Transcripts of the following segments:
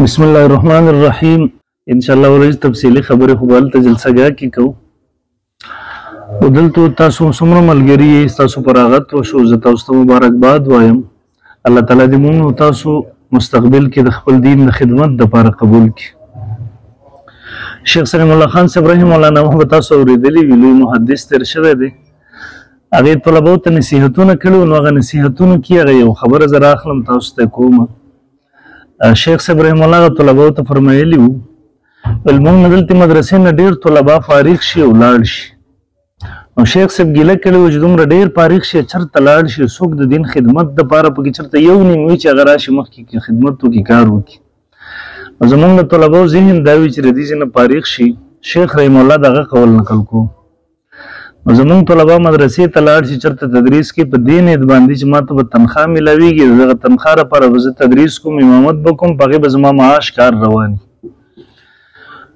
بسم الله الرحمن الرحیم انشاءالله ورځ تفصیلی خبرې خو به هلته جلسهګاه کې کوو. او دلته تاسو څومره ملګري یې ستاسو په راغت وشو، زه تاسو ته مبارکباد وایم. الله تعالی دې مونږ او تاسو مستقبل کې د خپل دین د خدمت دپاره قبول کړي. شیخ سلیم الله خان صاحب رحمه الله نامه به تاسو اورېدلي وي، لوی محدث تېر شوی دی. هغې طلبو ته نصیحتونه کړي وو، نو هغه نصیحتونه کې هغه یو خبره زه راخلم تاسو ته کومه. شیخ صاحب رحم الله طلباو ته فرمایلی وو، ویل موږ نه دلته مدرسې نه ډېر طلبا فارغ شي او لاړ شي. نو شیخ صاحب ګیله کړې وه چې دومره ډېر فارغ شي چېرته لاړ شي، څوک د دین خدمت دپاره پکې چېرته یو نیم وي چې هغه راشي مخکې خدمت وکړي، کار وکړي. نو زموږ د طلباو ذهن دا وي چې د دې ځای نه فارغ شي. شیخ رحم الله دغه قول نقل کو. نو زموږ طلبا مدرسې ته لاړ شي چېرته تدریس کوي، په دې نیت باندې چې ما ته به تنخواه میلاویږي، د دغه تنخواه لپاره به زه تدریس کوم، امامت به کوم، په هغې به زما معاش کار روان وي.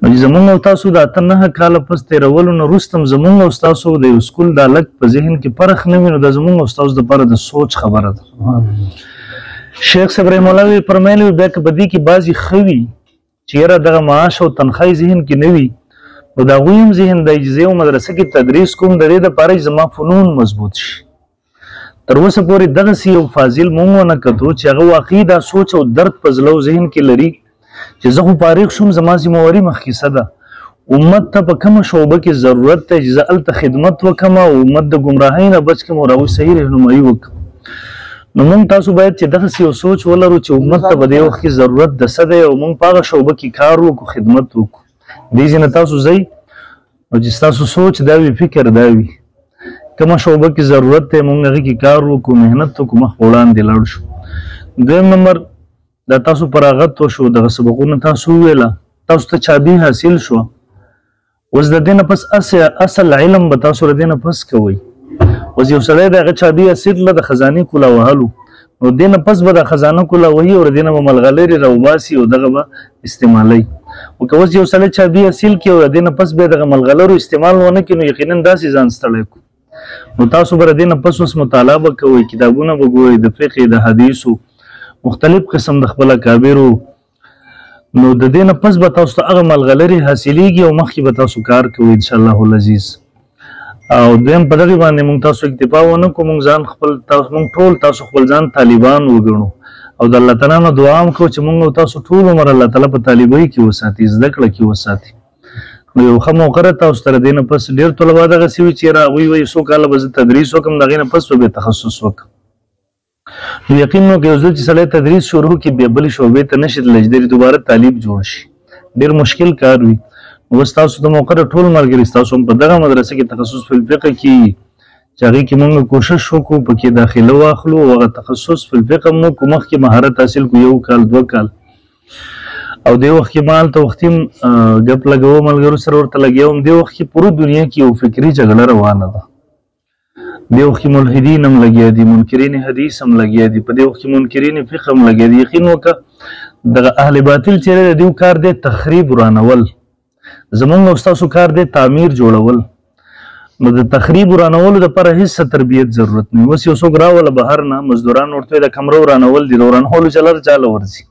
نو چې زموږ او تاسو د 8-9 کاله پس تېرولو نه وروسته هم زموږ او ستاسو د یو سکول دا لږ په ذهن کې فرق نه وي، نو دا زموږ او ستاسو دپاره د سوچ خبره ده. شیخ صاحب رحم الله فرمایلی وي بیا که په دې کې بعضې ښه وي چې یاره دغه معاش او تنخواه ذهن کې نه وي، نو د هغوی هم ذهن دی چې زه یو مدرسه کې تدریس کوم د دې دپاره چې زما فنون مضبوط شي. تر اوسه پورې دغسې یو فاضل مونږ ونه کتو چې هغه واقعي دا سوچ او درد په زړه او ذهن کې لري چې زه خو فارغ شوم، زما ذمهواري مخکې څه ده، امت ته په کومه شعبه کې ضرورت دی چې زه هلته خدمت وکړم او امت د ګمراهۍ نه بچ کړم او د هغوی صحیح رهنمایي وکړم. نو موږ تاسو باید چې دغسې یو سوچ ولرو چې امت ته په دې وخت کې ضرورت د څه دی او موږ په هغه شعبه کې کار وکړو، خدمت وکړو. دې ځای نه تاسو ځئ نو چې ستاسو سوچ دا وي، فکر دا وي، کومه شعبه کې ضرورت دی موږ هغې کې کار وکړو، محنت وکړو، مخ په وړاندې لاړ شو. دویم نمبر دا تاسو په راغت وشو، دغه سبقونه تاسو وویله، تاسو ته چابي حاصل شوه. اوس د دې نه پس اصل علم به تاسو د دې نه پس کوئ. اوس یو سړی د هغه چابي حاصل له د خزانې کوله وهلو، نو دې نه پس به د خزانه کوله وهي او د دې نه به ملغلرې راوباسي او دغه به استعمالوي. او که اوس یو سړی چابي حاصل کړي او د دې نه پس بیا دغه ملغلرو استعمال ونه کړي، نو یقینا داسې ځان ستړی کړو. نو تاسو به د دې نه پس اوس مطالعه به کوئ، کتابونه به ګورئ د فقې، د حدیثو، مختلف قسم د خپل اکابرو. نو د دې نه پس به تاسو ته هغه ملغلرې حاصلیږي او مخکې به تاسو کار کوئ انشاءالله العزیز. او دویم په دغې باندې موږ تاسو اکتفا ونه کړو، موږ ټول تاسو خپل ځان طالبان وګڼو او د الله تعالی نه دعا هم کوو چې موږ او تاسو ټول عمر الله تعالی په طالبۍ کې وساتي، زده کړه کې وساتي. نو یو ښه موقع ده تاسو ته د دې نه پس ډېر طلبا دغسې وي چې یاره هغوی وایي څو کاله به زه تدریس وکړم، د هغې نه پس به بیا تخصص وکړم. نو یقین وکړئ یو ځل چې سړی تدریس شروع کړي بیا بلې شعبې ته نه شي تللی چې ډېرې دوباره طالب جوړ شي، ډېر مشکل کار وي. اوس تاسو ته موقع ده ټول ملګري ستاسو هم په دغه مدرسه کې تخصص فی الفقه کې چې هغې کې موږ کوشش وکړو پکې داخله واخلو او هغه تخصص فی الفقه مو وکړو، مخکې مهارت حاصل کړو 1 کال 2 کال. او دې وخت کې ما هلته وختي هم ګپ لګوه ملګرو سره ورته لګیا وم. دې وخت کې پوره دنیا کې یو فکري جګړه روانه ده. دې وخت کې ملحدین هم لګیا دي، منکرین حدیث هم لګیا دي، په دې وخت کې منکرین فقه هم لګیا دي. یقین وکړه دغه اهل باطل چې دی د دوی کار دی تخریب ورانول، زمونږ او ستاسو کار دی تعمیر جوړول. نو د تخریب ورانولو دپاره هېڅ تربیت ضرورت نه وي. اوس یو څوک راوله بهر نه مزدوران ورته د کمره ورانول دي، د ورانولو چلر چاله ورځي.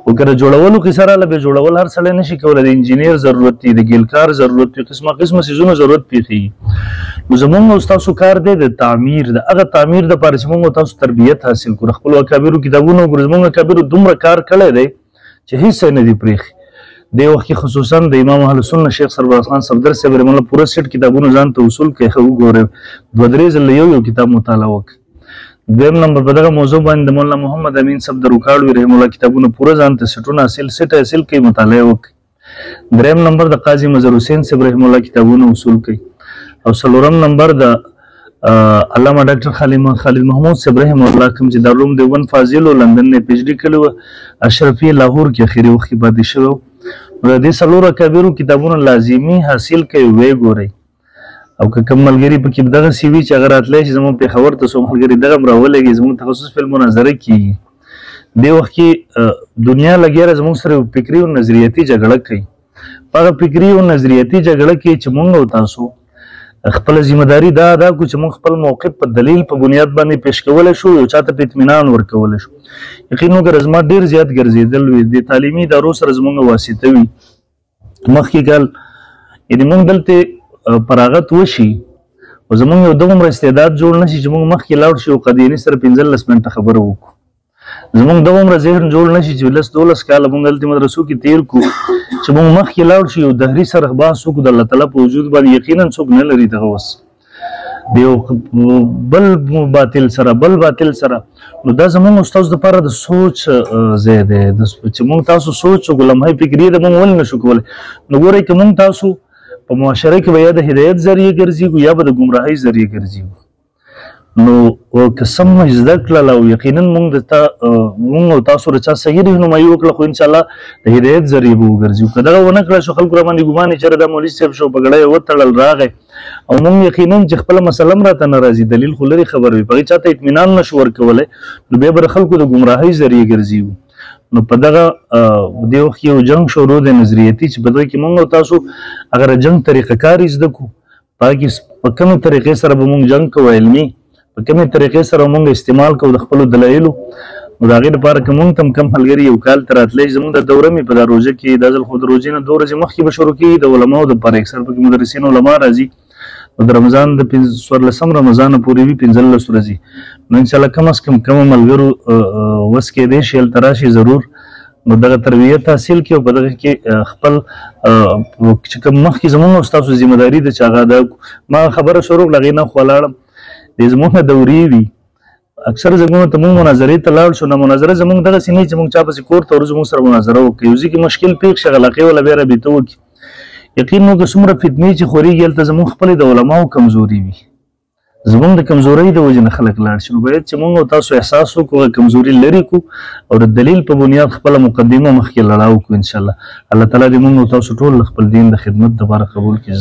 او که د جوړولو کیسه راله بیا جوړول هر سړی نشي کولی، د انجینیر ضرورت دی، د ګیلکار ضرورت دی، قسمه قسمه څیزونه ضرورت پېښېږي. نو زمونږ او ستاسو کار دی د تعمیر، د هغه تعمیر دپاره چې مونږ او تاسو تربیت حاصل کړو، د خپلو اکابرو کتابونه وګورو. زمونږ اکابرو دومره کار کړی دی چې هېڅ شی نه دي پرېښي. دې وخت کې خصوصا د امام اهل سنت شیخ سربراز خان صفدر صاحب رحمه الله پوره سیټ کتابونه ځان ته وصول کړئ، ښه وګورئ، 2-3 ځله یو کتاب مطالعه وکړئ. دویم نمبر په دغه موضوع باندې د مولانا محمد امین صاحب د روکاړوي رحمه الله کتابونه پوره ځان ته سیټونه حاصل کړئ، مطالعه وکړئ. دریم نمبر د قاضي مظهر حسین صاحب رحمه الله کتابونه وصول کړئ. او څلورم نمبر د علامه ډاکټر خالد محمود صاحب رحمه الله کوم چې دارالعلوم دیوبند فاضل و لندن نه PhD کړی و، اشرفي لاهور کې اخري وخت کې پاتې شوی و. نو د دې څلورو اکابرو کتابونه لازمي حاصل کوئ، ویې ګورئ. او که کوم ملګري پکې دغسې وي چې هغه راتلی شي زموږ پېښور ته څو ملګري دغه هم راولېږي، زموږ تخصص فی المناظره کېږي. دې وخت کې دنیا لګیا ده زموږ سره فکري او نظریاتي جګړه کوي. په هغه فکري او نظریاتي جګړه کې چې موږ او تاسو خپل ذمہداري دا ادا کړو چې موږ خپل موقف په دلیل په بنیاد باندې پیش کولی شو، یو چاته په اطمینان ورکولی شو. یقینا وګوره زما ډېر زیات ګرځېدل وي د تعلیمي ادارو سره زموږ واسطه وي. مخکې کال یعنې موږ دلته فراغت وشي او زموږ یو دومره استعداد جوړ نه شي چې موږ مخکې لاړ شو او قادیاني سره 15 منټه خبره وکړو. زموږ دومره ذهن جوړ نه شي چې 10-12 کاله موږ دلته مدرسو کې تیر کړو چې موږ مخکې لاړ شو یو دهري سره بحث وکړو د الله تعالی په وجود باندې. یقینا څوک نه لري دغه وس د یو بل باطل سره. نو دا زموږ استاد دپاره د سوچ ځای دی چې موږ تاسو سوچ وکړو، لمحه فکري د موږ ولې نشو کولی. نو ګورئ که موږ تاسو په معاشره کې به یا د هدایت ذریعه ګرځېږو یا به د ګمراهۍ ذریعه ګرځېږو. نو که سم زده کړله او یقینا موږ او تاسو د چا صحیح رهنمایي وکړه خو انشاءالله د هدایت ذریعه به وګرځو. که دغه ونه کړه شو خلکو راباندې ګمان یې چېرې دا مولوي صاحب شو په ګړی یې وتړل راغی او موږ یقینا چې خپله مسله هم راته نه راځي دلیل خو لرې خبر وي په هغې چاته اطمینان نشو ورکولی نو بیا به د خلکو د ګمراهۍ ذریعه ګرځېږو. نو په دغه دې وخت کې یو جنګ شروع دی نظریتي چې په دغه کې موږ او تاسو هغه د جنګ طریقه کار زده کړو په هغه کې په کومې طریقې سره به موږ جنګ کوو علمي په کومې طریقې سره موږ استعمال کوو د خپلو دلایلو. نو د هغې لپاره که موږ ته هم کم ملګري یو کال ته راتلی زموږ د دوره مې په دا روژه کې دا ځل خو د روژې نه 2 ورځې مخکې به شروع کېږي د علماو دپاره اکثر پکې مدرسین علما راځي. نو د رمضان د 14 رمضانه پورې وي 15 ورځې. نو انشاءالله کم از کم کومه ملګرو وس کېدی شي هلته راشي ضرور نو دغه تربیت حاصل کړي او په دغه کې خپل چې کوم مخکې زموږ او ستاسو ذمهداري ده چې هغه ادا کړو. ما خبره شروع کړه هغې نه خوا لاړم د زموږ دورې وي اکثر ځایونو ته موږ مناظرې ته لاړ شو. نه مناظره زموږ دغسې نه چې موږ چا پسې کور ته ورځو موږ سره مناظره وکړو. یو ځای کې مشکل پېښ شي علاقې والا بیا رابطه وکړي. یقین نو که څومره فتنې چې خورېږي هلته زموږ خپلې د علماو کمزوري وي زموږ د کمزورۍ د وجې نه خلک لاړ شي. نو باید چې موږ او تاسو احساس وکړو هغه کمزوري لرې کړو او د دلیل په بنیاد خپله مقدمه مخکې لړاو کړو. انشاءالله الله تعالی دې موږ او تاسو ټول خپل دین د خدمت دپاره قبول کړي.